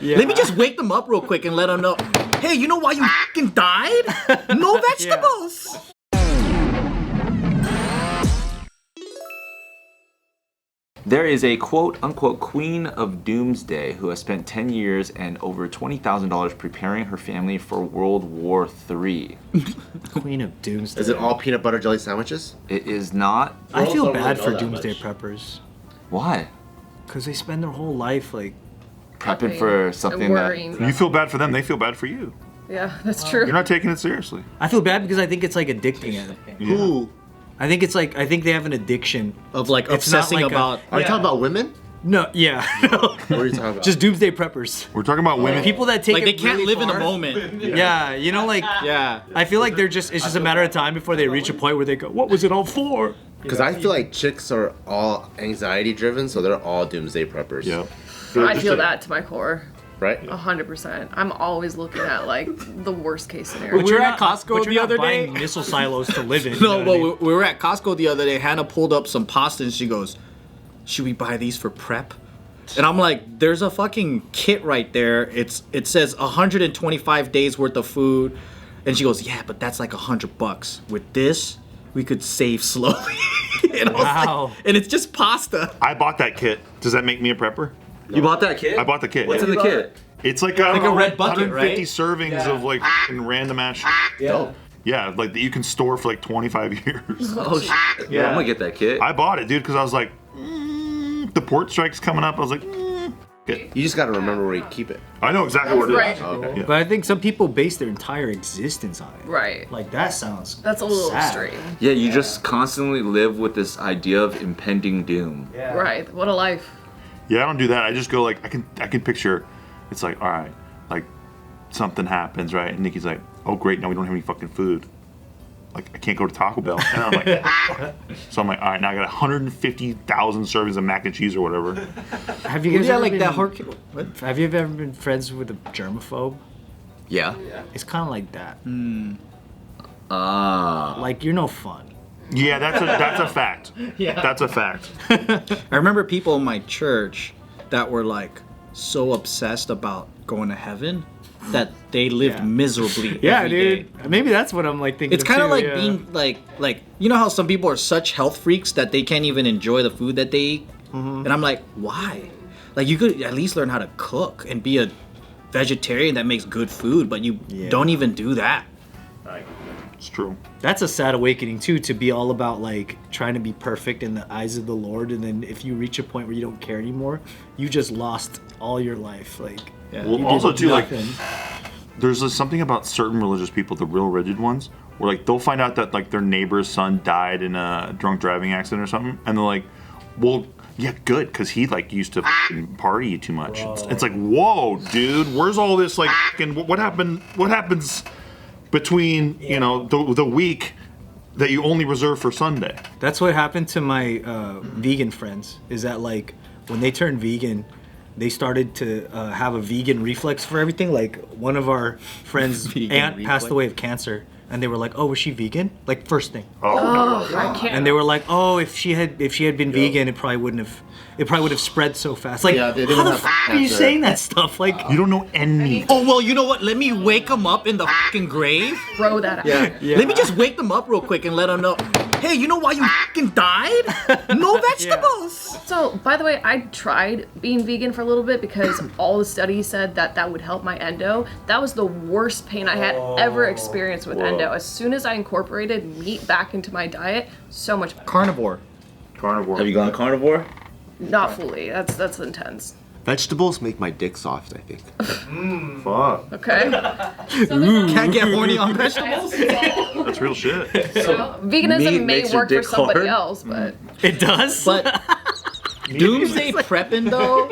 Yeah. Let me just wake them up real quick and let them know, hey, you know why you fucking died? No vegetables. There is a quote-unquote queen of Doomsday who has spent 10 years and over $20,000 preparing her family for World War III. Queen of Doomsday. Is it all peanut butter jelly sandwiches? It is not. I feel don't bad really know for that Doomsday much. preppers. Why? Because they spend their whole life like... Prepping for something that... worrying. You feel bad for them, they feel bad for you. Yeah, that's true. You're not taking it seriously. I feel bad because I think it's like addicting. Who? I think it's like, I think they have an addiction. Of like It's not obsessing like a- about. Are you talking about women? No, yeah. No. What are you talking about? Just Doomsday preppers. We're talking about women. People that take Like it they can't really live in far. a moment. Yeah, you know, like... Yeah. I feel like it's just a matter of time before they reach a point where they go, what was it all for? Because I feel like chicks are all anxiety driven, so they're all doomsday preppers. Yeah. I feel that to my core. Right? 100%. I'm always looking at like the worst case scenario. We were at Costco but the you're other not buying day. missile silos to live in. No, you know but what I mean? we were at Costco the other day. Hannah pulled up some pasta and she goes, should we buy these for prep? And I'm like, there's a fucking kit right there. It says 125 days worth of food. And she goes, yeah, but that's like $100. With this, we could save slowly. And I was Wow. like, and it's just pasta. I bought that kit. Does that make me a prepper? You bought that kit? I bought the kit. What's in the kit? It's like, I don't know, a red bucket, 150 right? servings of like f***ing random ass shit. Yeah. Yeah, like that you can store for like 25 years. Oh, shit. Yeah, I'm gonna get that kit. I bought it, dude, because I was like, the port strike's coming up. I was like, You just gotta remember where you keep it. I know exactly where it is. Right. Okay. But I think some people base their entire existence on it. Right. Like, that sounds That's a little sad. extreme. Yeah, you just constantly live with this idea of impending doom. Right. What a life. Yeah, I don't do that. I just go like, I can picture, it's like, all right, like something happens, right? And Nikki's like, oh great, now we don't have any fucking food. Like, I can't go to Taco Bell. And I'm like, so I'm like, all right, now I got 150,000 servings of mac and cheese or whatever. Have you guys Yeah, ever like been, that hard. What? Have you ever been friends with a germaphobe? Yeah? It's kind of like that. Ah. Like, you're no fun. Yeah, that's a fact. Yeah. That's a fact. I remember people in my church that were like so obsessed about going to heaven that they lived miserably. Yeah, every dude. day. Maybe that's what I'm like thinking. It's kind of too, like yeah. being like you know how some people are such health freaks that they can't even enjoy the food that they eat, and I'm like, why? Like you could at least learn how to cook and be a vegetarian that makes good food, but you don't even do that. It's true. That's a sad awakening too, to be all about like trying to be perfect in the eyes of the Lord, and then if you reach a point where you don't care anymore, you just lost all your life. Like, Well, you also did too, like, nothing. there's just something about certain religious people, the real rigid ones, where like they'll find out that like their neighbor's son died in a drunk driving accident or something, and they're like, well, yeah, good, because he like used to f***ing party too much. It's like, whoa, dude, where's all this like f***ing, what happened? What happens between you know the week that you only reserve for Sunday? That's what happened to my vegan friends. Is that like when they turned vegan, they started to have a vegan reflex for everything. Like one of our friends' aunt passed away of cancer, and they were like, "Oh, was she vegan?" Like first thing. Oh, I can't. And they were like, "Oh, if she had been vegan, it probably would have spread so fast." Like, Yeah, they how didn't the have f- are you cancer. saying that stuff? Like, You don't know any. Oh well, you know what? Let me wake them up in the fucking grave. Throw that out. Yeah. Let me just wake them up real quick and let them know, hey, you know why you fucking died? No vegetables. So, by the way, I tried being vegan for a little bit because all the studies said that would help my endo. That was the worst pain I had ever experienced with endo. As soon as I incorporated meat back into my diet, so much better. Carnivore. Carnivore. Have you gone carnivore? Not fully. That's intense. Vegetables make my dick soft, I think. Fuck. Okay. Can't get horny on vegetables. That's real shit. Veganism meat may makes your work for dick somebody hard? else, but it does. But doomsday prepping though,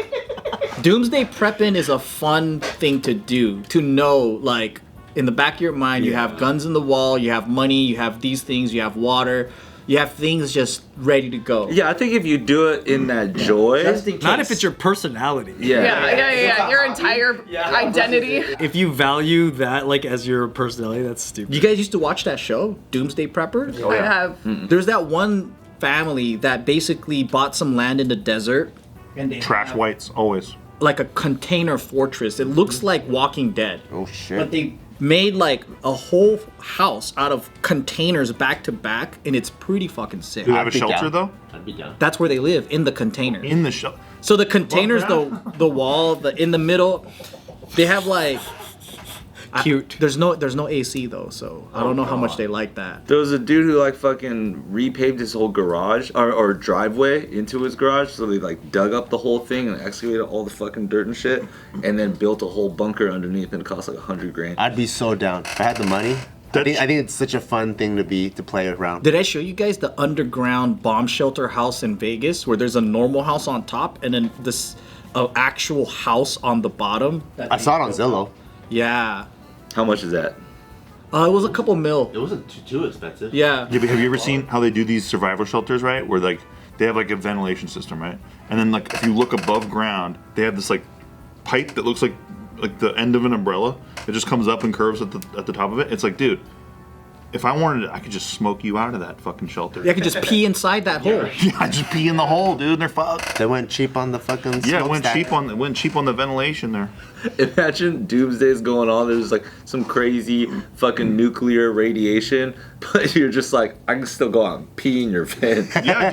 doomsday prepping is a fun thing to do. To know, like, in the back of your mind, you have guns in the wall, you have money, you have these things, you have water, you have things just ready to go. Yeah, I think if you do it in that joy. Just in case. Not if it's your personality. yeah, your entire identity. If you value that like as your personality, that's stupid. You guys used to watch that show, Doomsday Preppers? I have. There's that one family that basically bought some land in the desert. Trash whites, always. like a container fortress. It looks like Walking Dead. Oh shit. But they made like a whole house out of containers back to back, and it's pretty fucking sick. Do they have a I'd be shelter down. though? I'd be down. That's where they live, in the container. In the shelter. So the containers, the wall, in the middle, they have like Cute. there's no AC though, so I don't know how much they like that. There was a dude who like fucking repaved his whole garage or driveway into his garage, so they like dug up the whole thing and excavated all the fucking dirt and shit, and then built a whole bunker underneath, and it cost like $100,000. I'd be so down. If I had the money, I think it's such a fun thing to play around. Did I show you guys the underground bomb shelter house in Vegas, where there's a normal house on top and then this actual house on the bottom? I saw it on Zillow. Yeah, How much is that? it was a couple mil. It wasn't too expensive. Yeah. Yeah, but have you ever seen how they do these survival shelters, right? Where like they have like a ventilation system, right? And then like if you look above ground, they have this like pipe that looks like the end of an umbrella. It just comes up and curves at the top of it. It's like, dude, if I wanted it, I could just smoke you out of that fucking shelter. I could just pee inside that hole. Yeah, I just pee in the hole, dude. And they're fucked. They went cheap on the fucking. Yeah, it went smokestack. cheap on the ventilation there. Imagine Doomsday's going on. There's like some crazy fucking nuclear radiation, but you're just like, I can still go out and pee in your vent. Yeah,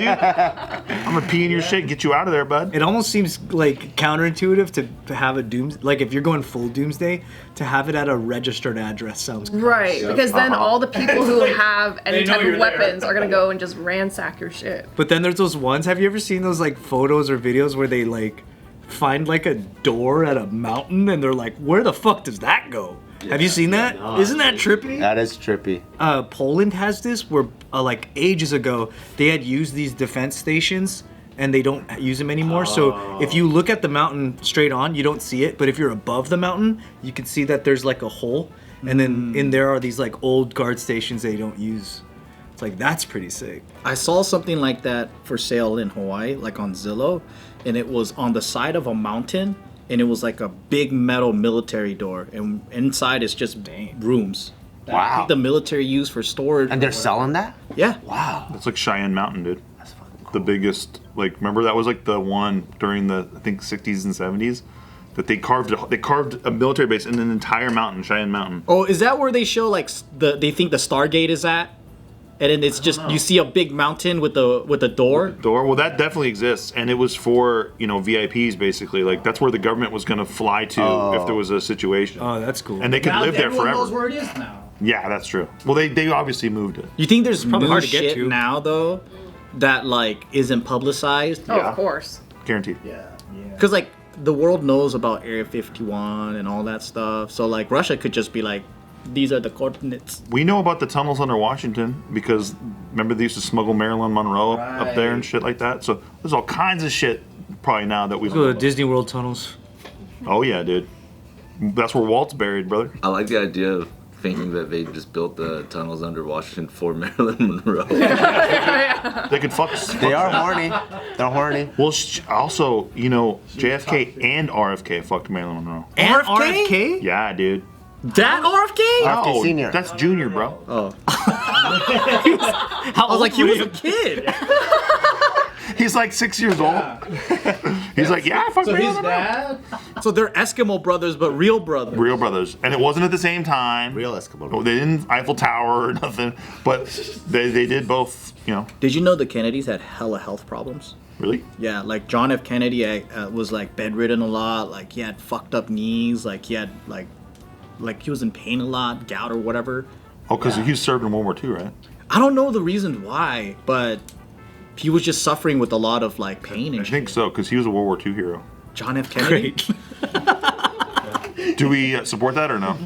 dude. I'm gonna pee in your shit, get you out of there, bud. It almost seems like counterintuitive to have a like if you're going full Doomsday, to have it at a registered address sounds gross. Right, because then all the people who have any They know type you're of there. weapons are gonna go and just ransack your shit. But then there's those ones. Have you ever seen those like photos or videos where they like find like a door at a mountain and they're like, where the fuck does that go? Have you seen that? no, Isn't that trippy? That is trippy. Poland has this where like ages ago they had used these defense stations and they don't use them anymore. So if you look at the mountain straight on, you don't see it. But if you're above the mountain, you can see that there's like a hole. And then in there are these like old guard stations they don't use. It's like, that's pretty sick. I saw something like that for sale in Hawaii, like on Zillow, and it was on the side of a mountain, and it was like a big metal military door, and inside it's just rooms. that I Wow. think the military use for storage. And they're selling that? Yeah. Wow. That's like Cheyenne Mountain, dude. That's fucking cool. The biggest, like, remember that was like the one during the, I think, 60s and 70s that they carved a military base in an entire mountain, Cheyenne Mountain. Oh, is that where they show like they think the Stargate is at? And then it's just you see a big mountain with a door. Door. Well, that definitely exists, and it was for VIPs basically. Like that's where the government was going to fly to if there was a situation. Oh, that's cool. And they could live there everyone forever. knows where it is now. Yeah, that's true. Well, they obviously moved it. You think there's probably new hard to get shit to. now though that like isn't publicized? Oh, Yeah. of course. Guaranteed. Because like the world knows about Area 51 and all that stuff. So like Russia could just be like, these are the coordinates. We know about the tunnels under Washington because remember they used to smuggle Marilyn Monroe up there and shit like that. So there's all kinds of shit probably now that we. Go to Disney World tunnels. Oh yeah, dude. That's where Walt's buried, brother. I like the idea of thinking that they just built the tunnels under Washington for Marilyn Monroe. They could fuck. They are horny. They're horny. Well, also, JFK and RFK fucked Marilyn Monroe. And RFK? RFK? Yeah, dude. That RFK? RFK Senior. That's Junior, bro. Oh. How I was like, he was a kid. He's like 6 years old. He's like, yeah, fuck Marilyn Monroe. dad? So they're Eskimo brothers, but real brothers. Real brothers, and it wasn't at the same time. Real Eskimo. Oh, they didn't Eiffel Tower or nothing, but they did both. Did you know the Kennedys had hella health problems? Really. Yeah, like John F. Kennedy was like bedridden a lot. Like he had fucked up knees. Like he had like he was in pain a lot, gout or whatever. Oh, because he served in World War II, right? I don't know the reasons why, but he was just suffering with a lot of like pain I and think shit. so, because he was a World War II hero. John F. Kennedy. Great. Do we support that or no?